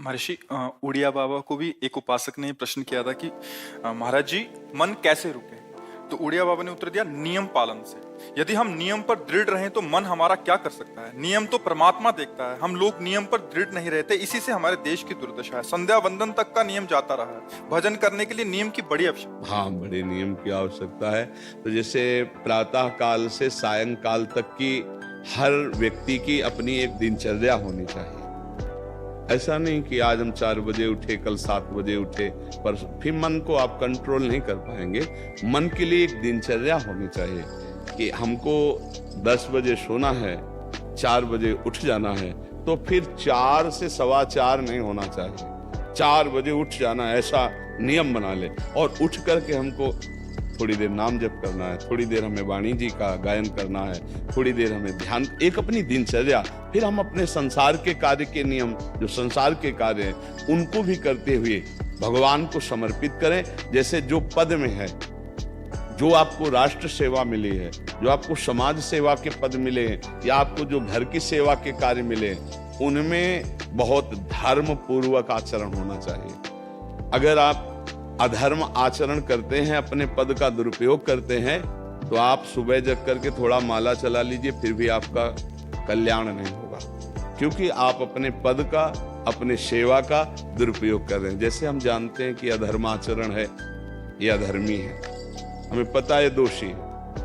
महर्षि उड़िया बाबा को भी एक उपासक ने प्रश्न किया था कि महाराज जी, मन कैसे रुके? तो उड़िया बाबा ने उत्तर दिया, नियम पालन से। यदि हम नियम पर दृढ़ रहें तो मन हमारा क्या कर सकता है? नियम तो परमात्मा देखता है। हम लोग नियम पर दृढ़ नहीं रहते, इसी से हमारे देश की दुर्दशा है। संध्या वंदन तक का नियम जाता रहा है। भजन करने के लिए नियम की बड़ी आवश्यकता। हाँ, बड़े नियम की आवश्यकता है। तो जैसे प्रातः काल से सायंकाल तक की हर व्यक्ति की अपनी एक दिनचर्या होनी चाहिए। ऐसा नहीं कि आज हम 4 बजे उठे, कल 7 बजे उठे, पर फिर मन को आप कंट्रोल नहीं कर पाएंगे। मन के लिए एक दिनचर्या होनी चाहिए कि हमको 10 बजे सोना है, 4 बजे उठ जाना है, तो फिर 4 से 4:15 नहीं होना चाहिए। 4 बजे उठ जाना, ऐसा नियम बना ले। और उठ करके हमको थोड़ी देर नाम जप करना है, थोड़ी देर हमें वाणी जी का गायन करना है, थोड़ी देर हमें ध्यान, एक अपनी दिनचर्या। फिर हम अपने संसार के कार्य के नियम, जो संसार के कार्य हैं, उनको भी करते हुए भगवान को समर्पित करें। जैसे जो पद में है, जो आपको राष्ट्र सेवा मिली है, जो आपको समाज सेवा के पद मिले हैं, या आपको जो घर की सेवा के कार्य मिले हैं, उनमें बहुत धर्म पूर्वक आचरण होना चाहिए। अगर आप अधर्म आचरण करते हैं, अपने पद का दुरुपयोग करते हैं, तो आप सुबह जग करके थोड़ा माला चला लीजिए, फिर भी आपका कल्याण नहीं होगा, क्योंकि आप अपने पद का, अपने सेवा का दुरुपयोग कर रहे हैं। जैसे हम जानते हैं कि अधर्म आचरण है, ये अधर्मी है, हमें पता है दोषी है,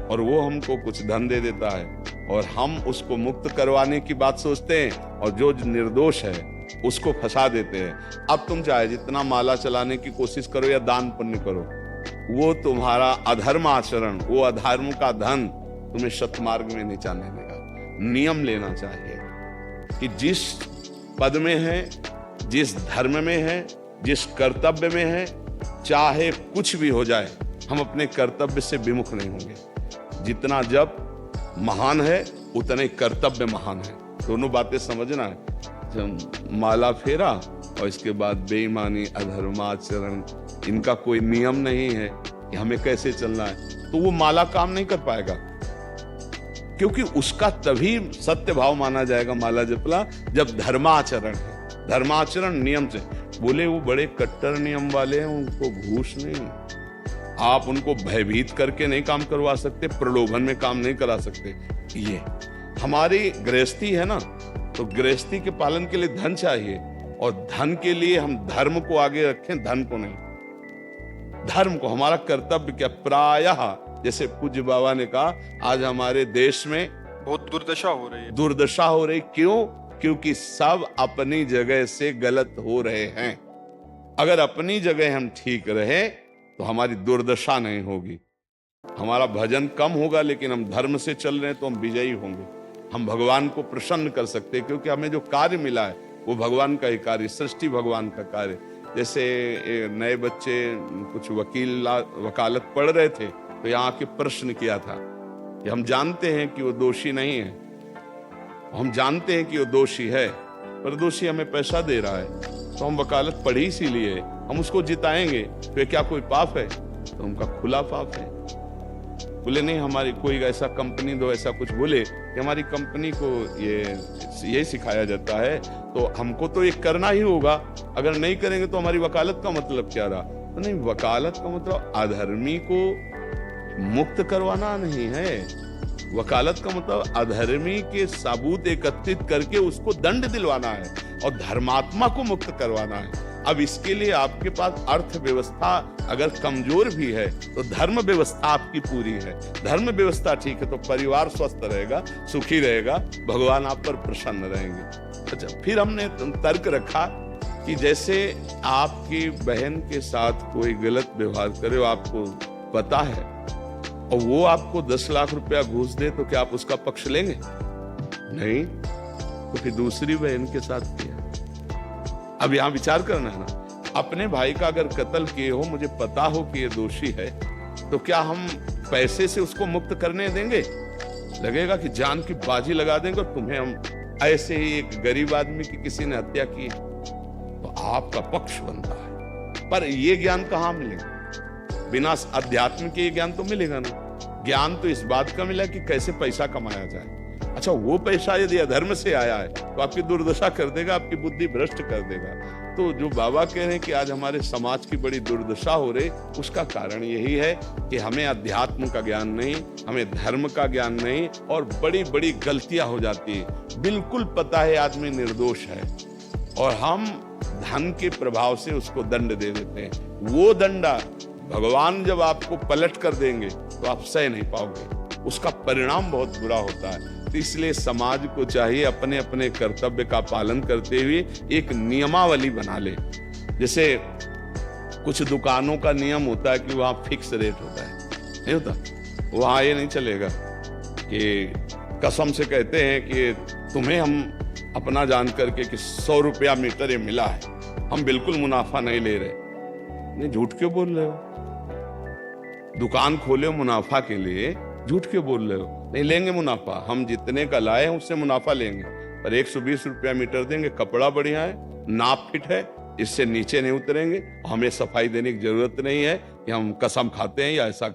और वो हमको कुछ धन दे देता है, और हम उसको मुक्त करवाने की बात सोचते हैं, और जो निर्दोष है उसको फंसा देते हैं। अब तुम चाहे जितना माला चलाने की कोशिश करो या दान पुण्य करो, वो तुम्हारा अधर्म आचरण, वो अधर्म का धन तुम्हें सतमार्ग में नहीं जाने देगा। नियम लेना चाहिए कि जिस पद में है, जिस धर्म में है, जिस कर्तव्य में है, चाहे कुछ भी हो जाए, हम अपने कर्तव्य से विमुख नहीं होंगे। जितना जप महान है, उतना ही कर्तव्य महान है। दोनों बातें समझना है। माला फेरा और इसके बाद बेईमानी, अधर्माचरण, इनका कोई नियम नहीं है कि हमें कैसे चलना है, तो वो माला काम नहीं कर पाएगा, क्योंकि उसका तभी सत्य भाव माना जाएगा माला जपला जब धर्माचरण है। धर्माचरण नियम से। बोले वो बड़े कट्टर नियम वाले हैं, उनको घूस नहीं, आप उनको भयभीत करके नहीं काम करवा सकते, प्रलोभन में काम नहीं करा सकते। ये हमारी गृहस्थी है ना, तो गृहस्थी के पालन के लिए धन चाहिए, और धन के लिए हम धर्म को आगे रखें, धन को नहीं। धर्म को, हमारा कर्तव्य क्या, प्रायः जैसे पूज्य बाबा ने कहा, आज हमारे देश में बहुत दुर्दशा हो रही है। दुर्दशा हो रही, क्यों? क्योंकि सब अपनी जगह से गलत हो रहे हैं। अगर अपनी जगह हम ठीक रहे तो हमारी दुर्दशा नहीं होगी। हमारा भजन कम होगा, लेकिन हम धर्म से चल रहे हैं तो हम विजयी होंगे। हम भगवान को प्रसन्न कर सकते हैं, क्योंकि हमें जो कार्य मिला है वो भगवान का ही कार्य, सृष्टि भगवान का कार्य। जैसे नए बच्चे कुछ वकालत पढ़ रहे थे, तो यहाँ के प्रश्न किया था कि हम जानते हैं कि वो दोषी नहीं है, हम जानते हैं कि वो दोषी है, पर दोषी हमें पैसा दे रहा है, तो हम वकालत पढ़ी इसीलिए, हम उसको जिताएंगे, तो क्या कोई पाप है? तो उनका खुला पाप है। बोले नहीं, हमारी कोई ऐसा कंपनी दो, ऐसा कुछ बोले कि हमारी कंपनी को ये सिखाया जाता है, तो हमको तो ये करना ही होगा, अगर नहीं करेंगे तो हमारी वकालत का मतलब क्या रहा? तो नहीं, वकालत का मतलब अधर्मी को मुक्त करवाना नहीं है। वकालत का मतलब अधर्मी के सबूत एकत्रित करके उसको दंड दिलवाना है, और धर्मात्मा को मुक्त करवाना है। अब इसके लिए आपके पास अर्थव्यवस्था अगर कमजोर भी है, तो धर्म व्यवस्था आपकी पूरी है। धर्म व्यवस्था ठीक है तो परिवार स्वस्थ रहेगा, सुखी रहेगा, भगवान आप पर प्रसन्न रहेंगे। अच्छा, फिर हमने तर्क रखा कि जैसे आपकी बहन के साथ कोई गलत व्यवहार करे, आपको पता है, और वो आपको 10 लाख रुपया घूस दे, तो क्या आप उसका पक्ष लेंगे? नहीं, तो फिर दूसरी बहन के साथ किया। अब यहां विचार करना है ना, अपने भाई का अगर कत्ल किए हो, मुझे पता हो कि ये दोषी है, तो क्या हम पैसे से उसको मुक्त करने देंगे? लगेगा कि जान की बाजी लगा देंगे, और तुम्हें हम ऐसे ही एक गरीब आदमी की किसी ने हत्या की, तो आपका पक्ष बनता है। पर ये ज्ञान कहाँ मिलेगा? बिना अध्यात्म के ये ज्ञान तो मिलेगा नहीं। ज्ञान तो इस बात का मिला कि कैसे पैसा कमाया जाए, अच्छा, वो पैसा यदि अधर्म से आया है तो आपकी दुर्दशा कर देगा, आपकी बुद्धि भ्रष्ट कर देगा। तो जो बाबा कह रहे हैं कि आज हमारे समाज की बड़ी दुर्दशा हो रही, उसका कारण यही है कि हमें अध्यात्म का ज्ञान नहीं, हमें धर्म का ज्ञान नहीं, और बड़ी बड़ी गलतियां हो जाती है। बिल्कुल पता है आदमी निर्दोष है और हम धन के प्रभाव से उसको दंड दे देते हैं। वो दंडा भगवान जब आपको पलट कर देंगे तो आप सह नहीं पाओगे, उसका परिणाम बहुत बुरा होता है। तो इसलिए समाज को चाहिए अपने अपने कर्तव्य का पालन करते हुए एक नियमावली बना ले। जैसे कुछ दुकानों का नियम होता है कि वहां फिक्स रेट होता है, नहीं होता? वहां ये नहीं चलेगा कि कसम से कहते हैं कि तुम्हें हम अपना जान करके कि 100 रुपया मीटर ये मिला है, हम बिल्कुल मुनाफा नहीं ले रहे। नहीं, झूठ क्यों बोल रहे हो? दुकान खोले हो मुनाफा के लिए, झूठ क्यों बोल रहे हो? नहीं लेंगे मुनाफा, हम जितने का लाए हैं उससे मुनाफा लेंगे, पर 120 रुपया मीटर देंगे। कपड़ा बढ़िया है, नाप फिट है, इससे नीचे नहीं उतरेंगे, हमें सफाई देने की जरूरत नहीं है कि हम कसम खाते हैं या ऐसा।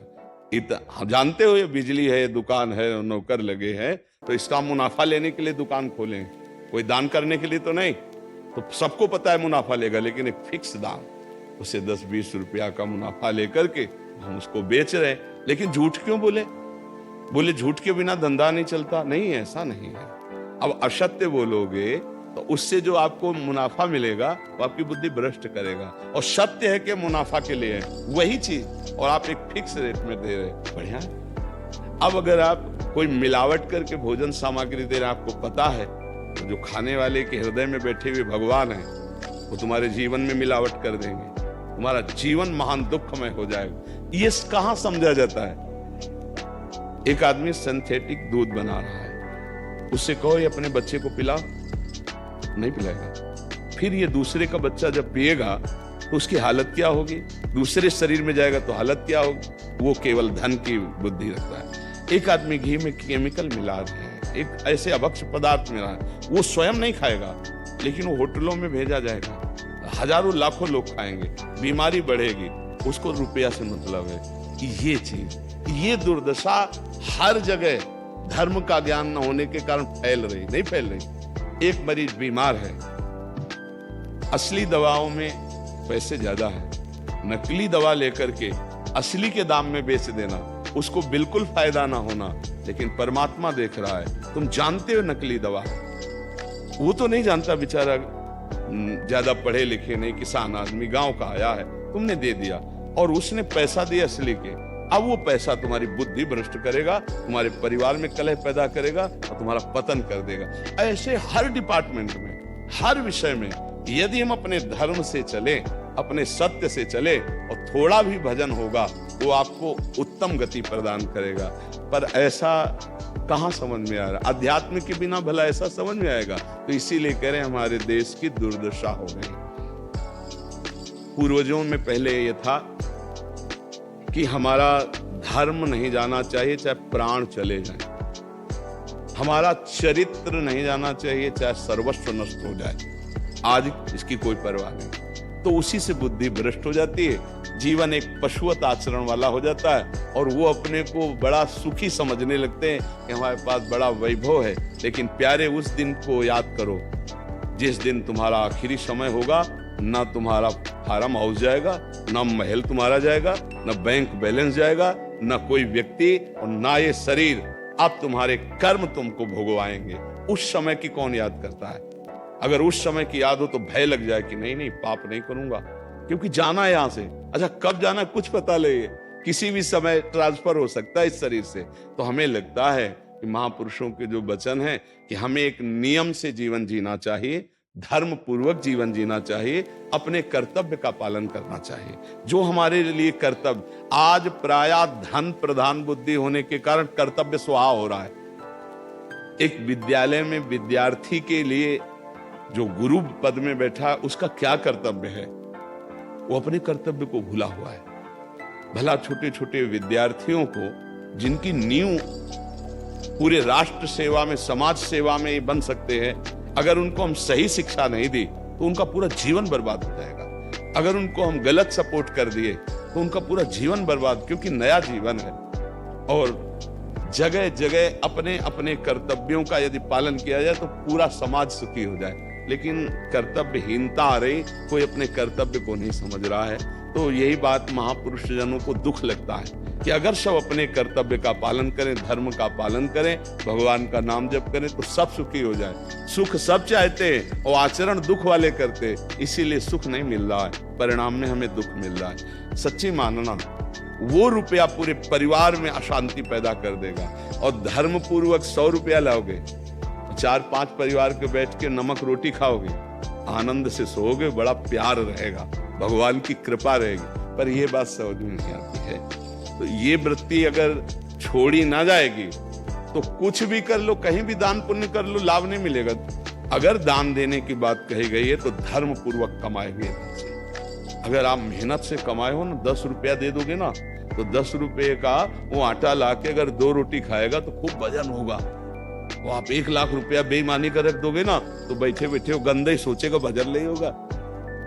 हम जानते हो ये बिजली है, दुकान है, नौकर लगे हैं, तो इसका मुनाफा लेने के लिए दुकान खोलें, कोई दान करने के लिए तो नहीं। तो सबको पता है मुनाफा लेगा, लेकिन एक फिक्स दाम, उसे 10-20 रुपया का मुनाफा लेकर के हम उसको बेच रहे हैं। लेकिन झूठ क्यों बोले? झूठ के बिना धंधा नहीं चलता। नहीं, ऐसा नहीं है। अब असत्य बोलोगे तो उससे जो आपको मुनाफा मिलेगा वो आपकी बुद्धि भ्रष्ट करेगा, और सत्य है कि मुनाफा के लिए है वही चीज, और आप एक फिक्स रेट में दे रहे, बढ़िया है। अब अगर आप कोई मिलावट करके भोजन सामग्री दे रहे हैं, आपको पता है तो जो खाने वाले के हृदय में बैठे हुए भगवान है वो तुम्हारे जीवन में मिलावट कर देंगे, तुम्हारा जीवन महान दुखमय हो जाएगा। ये कहां समझा जाता है? एक आदमी सिंथेटिक दूध बना रहा है, उससे कहो ये अपने बच्चे को पिला, नहीं पिलाएगा। फिर ये दूसरे का बच्चा जब पिएगा तो उसकी हालत क्या होगी? दूसरे शरीर में जाएगा तो हालत क्या होगी? वो केवल धन की बुद्धि रखता है। एक आदमी घी में केमिकल मिला रहा है, एक ऐसे अभक्ष पदार्थ मिला है, वो स्वयं नहीं खाएगा, लेकिन वो होटलों में भेजा जाएगा, हजारों लाखों लोग खाएंगे, बीमारी बढ़ेगी, उसको रुपया से मतलब है। ये चीज, ये दुर्दशा हर जगह धर्म का ज्ञान न होने के कारण फैल रही, नहीं फैल रही। एक मरीज बीमार है, असली दवाओं में पैसे ज्यादा है, नकली दवा लेकर के असली के दाम में बेच देना, उसको बिल्कुल फायदा ना होना। लेकिन परमात्मा देख रहा है, तुम जानते हो नकली दवा, वो तो नहीं जानता बेचारा, ज्यादा पढ़े लिखे नहीं, किसान आदमी गांव का आया है, तुमने दे दिया और उसने पैसा दिया असली के। अब वो पैसा तुम्हारी बुद्धि भ्रष्ट करेगा, तुम्हारे परिवार में कलह पैदा करेगा और तुम्हारा पतन कर देगा। ऐसे हर डिपार्टमेंट में, हर विषय में यदि हम अपने धर्म से चले, अपने सत्य से चले और थोड़ा भी भजन होगा, वो आपको उत्तम गति प्रदान करेगा। पर ऐसा कहां समझ में आ रहा? अध्यात्म के बिना भला ऐसा समझ में आएगा? तो इसीलिए कह रहे हैं हमारे देश की दुर्दशा हो गई। पूर्वजों में पहले ये था कि हमारा धर्म नहीं जाना चाहिए चाहे प्राण चले जाएं, हमारा चरित्र नहीं जाना चाहिए चाहे सर्वस्व नष्ट हो जाए। आज इसकी कोई परवाह नहीं, तो उसी से बुद्धि भ्रष्ट हो जाती है, जीवन एक पशुवत आचरण वाला हो जाता है, और वो अपने को बड़ा सुखी समझने लगते हैं कि हमारे पास बड़ा वैभव है। लेकिन प्यारे, उस दिन को याद करो जिस दिन तुम्हारा आखिरी समय होगा, ना तुम्हारा फार्म हाउस जाएगा, ना महल तुम्हारा जाएगा, ना बैंक बैलेंस जाएगा, ना कोई व्यक्ति, और ना ये शरीर। अब तुम्हारे कर्म तुमको भोगवाएंगे। उस समय की कौन याद करता है? अगर उस समय की याद हो तो भय लग जाए कि नहीं नहीं, पाप नहीं करूंगा, क्योंकि जाना है यहां से। अच्छा, कब जाना कुछ पता नहीं, किसी भी समय ट्रांसफर हो सकता है इस शरीर से। तो हमें लगता है कि महापुरुषों के जो वचन है कि हमें एक नियम से जीवन जीना चाहिए, धर्म पूर्वक जीवन जीना चाहिए, अपने कर्तव्य का पालन करना चाहिए। जो हमारे लिए कर्तव्य, आज प्रायः धन प्रधान बुद्धि होने के कारण कर्तव्य स्वाहा हो रहा है। एक विद्यालय में विद्यार्थी के लिए जो गुरु पद में बैठा है, उसका क्या कर्तव्य है? वो अपने कर्तव्य को भूला हुआ है। भला छोटे छोटे विद्यार्थियों को, जिनकी नींव पूरे राष्ट्र सेवा में, समाज सेवा में बन सकते हैं, अगर उनको हम सही शिक्षा नहीं दी तो उनका पूरा जीवन बर्बाद हो जाएगा। अगर उनको हम गलत सपोर्ट कर दिए तो उनका पूरा जीवन बर्बाद, क्योंकि नया जीवन है। और जगह जगह अपने अपने कर्तव्यों का यदि पालन किया जाए तो पूरा समाज सुखी हो जाए। लेकिन कर्तव्यहीनता आ रही, कोई अपने कर्तव्य को नहीं समझ रहा है। तो यही बात महापुरुष जनों को दुख लगता है कि अगर सब अपने कर्तव्य का पालन करें, धर्म का पालन करें, भगवान का नाम जप करें तो सब सुखी हो जाए। सुख सब चाहते हैं और आचरण दुख वाले करते, इसीलिए सुख नहीं मिल रहा है, परिणाम में हमें दुख मिल रहा है। सच्ची मानना, वो रुपया पूरे परिवार में अशांति पैदा कर देगा। और धर्म पूर्वक 100 रुपया लाओगे, 4-5 परिवार के बैठ के नमक रोटी खाओगे, आनंद से सोओगे, बड़ा प्यार रहेगा, भगवान की कृपा रहेगी। पर ये बात समझ में नहीं आती है। तो ये वृत्ति अगर छोड़ी ना जाएगी तो कुछ भी कर लो, कहीं भी दान पुण्य कर लो, लाभ नहीं मिलेगा। अगर दान देने की बात कही गई है तो धर्म पूर्वक कमाए हुए। अगर आप मेहनत से कमाए हो ना, 10 रुपया दे दोगे ना, तो 10 रुपये का वो आटा लाके अगर 2 रोटी खाएगा तो खूब वजन होगा। वो आप 1 लाख रुपया बेईमानी कर रख दोगे ना, तो बैठे बैठे वो गंदा ही सोचेगा, वजन नहीं होगा।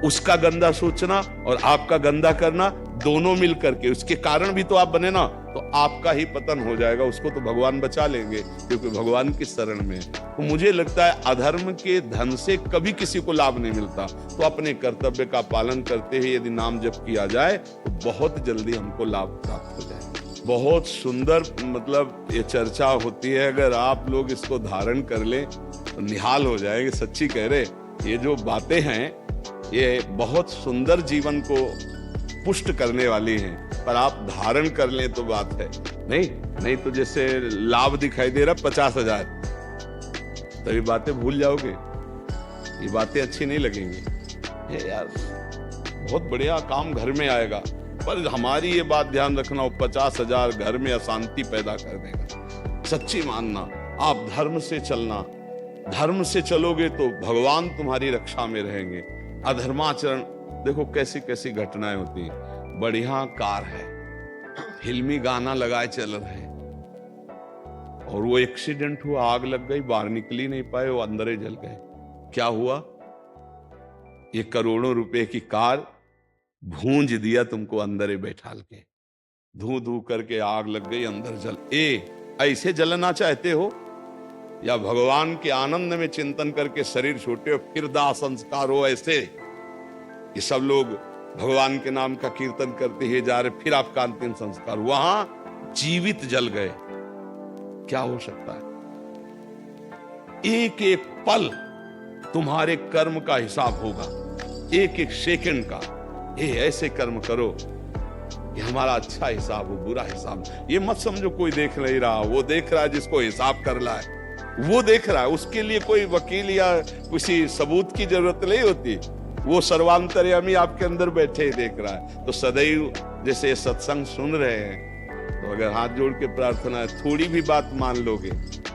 उसका गंदा सोचना और आपका गंदा करना दोनों मिल करके, उसके कारण भी तो आप बने ना, तो आपका ही पतन हो जाएगा। उसको तो भगवान बचा लेंगे क्योंकि भगवान की शरण में। तो मुझे लगता है अधर्म के धन से कभी किसी को लाभ नहीं मिलता। तो अपने कर्तव्य का पालन करते हुए यदि नाम जप किया जाए तो बहुत जल्दी हमको लाभ प्राप्त हो जाए। बहुत सुंदर मतलब ये चर्चा होती है। अगर आप लोग इसको धारण कर ले तो निहाल हो जाएंगे। सच्ची कह रहे, ये जो बातें हैं ये बहुत सुंदर जीवन को पुष्ट करने वाली हैं, पर आप धारण कर लें तो बात है। नहीं तो जैसे लाभ दिखाई दे रहा 50,000, तो ये बातें भूल जाओगे, ये बातें अच्छी नहीं लगेंगी। ये यार बहुत बढ़िया काम घर में आएगा, पर हमारी ये बात ध्यान रखना, 50,000 घर में अशांति पैदा कर देगा। सच्ची मानना, आप धर्म से चलना, धर्म से चलोगे तो भगवान तुम्हारी रक्षा में रहेंगे। अधर्माचरण देखो कैसी कैसी घटनाएं होती हैं। बढ़िया कार है, फिल्मी गाना लगाए चल रहे हैं और वो एक्सीडेंट हुआ, आग लग गई, बाहर निकल नहीं पाए, वो अंदर ही जल गए। क्या हुआ? ये करोड़ों रुपए की कार भूंज दिया तुमको अंदर ही बैठाल के, धू धू करके आग लग गई, अंदर जल। ऐसे जलना चाहते हो या भगवान के आनंद में चिंतन करके शरीर छोटे हो फिर दाह संस्कार हो? ऐसे ये सब लोग भगवान के नाम का कीर्तन करते ही जा रहे, फिर आपका अंतिम संस्कार, वहां जीवित जल गए। क्या हो सकता है? एक एक पल तुम्हारे कर्म का हिसाब होगा, एक एक सेकंड का। ये ऐसे कर्म करो कि हमारा अच्छा हिसाब हो, बुरा हिसाब। ये मत समझो कोई देख नहीं रहा, वो देख रहा है जिसको हिसाब करना है, वो देख रहा है। उसके लिए कोई वकील या किसी सबूत की जरूरत नहीं होती, वो सर्वांतर्यामी आपके अंदर बैठे ही देख रहा है। तो सदैव जैसे सत्संग सुन रहे हैं, तो अगर हाथ जोड़ के प्रार्थना है, थोड़ी भी बात मान लोगे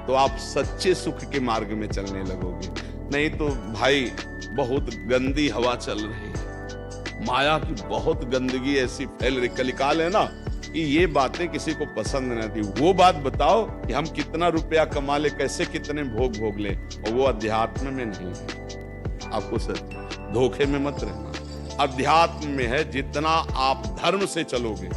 तो आप सच्चे सुख के मार्ग में चलने लगोगे। नहीं तो भाई बहुत गंदी हवा चल रही है, माया की बहुत गंदगी ऐसी फैल रही। कलिकाल है ना कि ये बातें किसी को पसंद नहीं आती। वो बात बताओ कि हम कितना रुपया कमा ले, कैसे कितने भोग ले, और वो अध्यात्म में नहीं है। आपको सच धोखे में मत रहना। अध्यात्म में है, जितना आप धर्म से चलोगे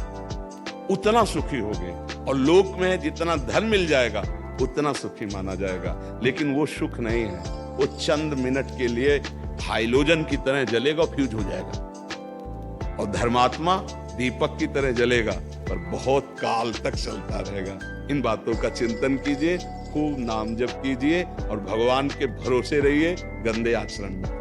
उतना सुखी होगे, और लोक में है जितना धन मिल जाएगा उतना सुखी माना जाएगा। लेकिन वो सुख नहीं है, वो चंद मिनट के लिए हाइलोजन की तरह जलेगा, फ्यूज हो जाएगा। और धर्मात्मा दीपक की तरह जलेगा, पर बहुत काल तक चलता रहेगा। इन बातों का चिंतन कीजिए, खूब नाम जप कीजिए और भगवान के भरोसे रहिए, गंदे आचरण में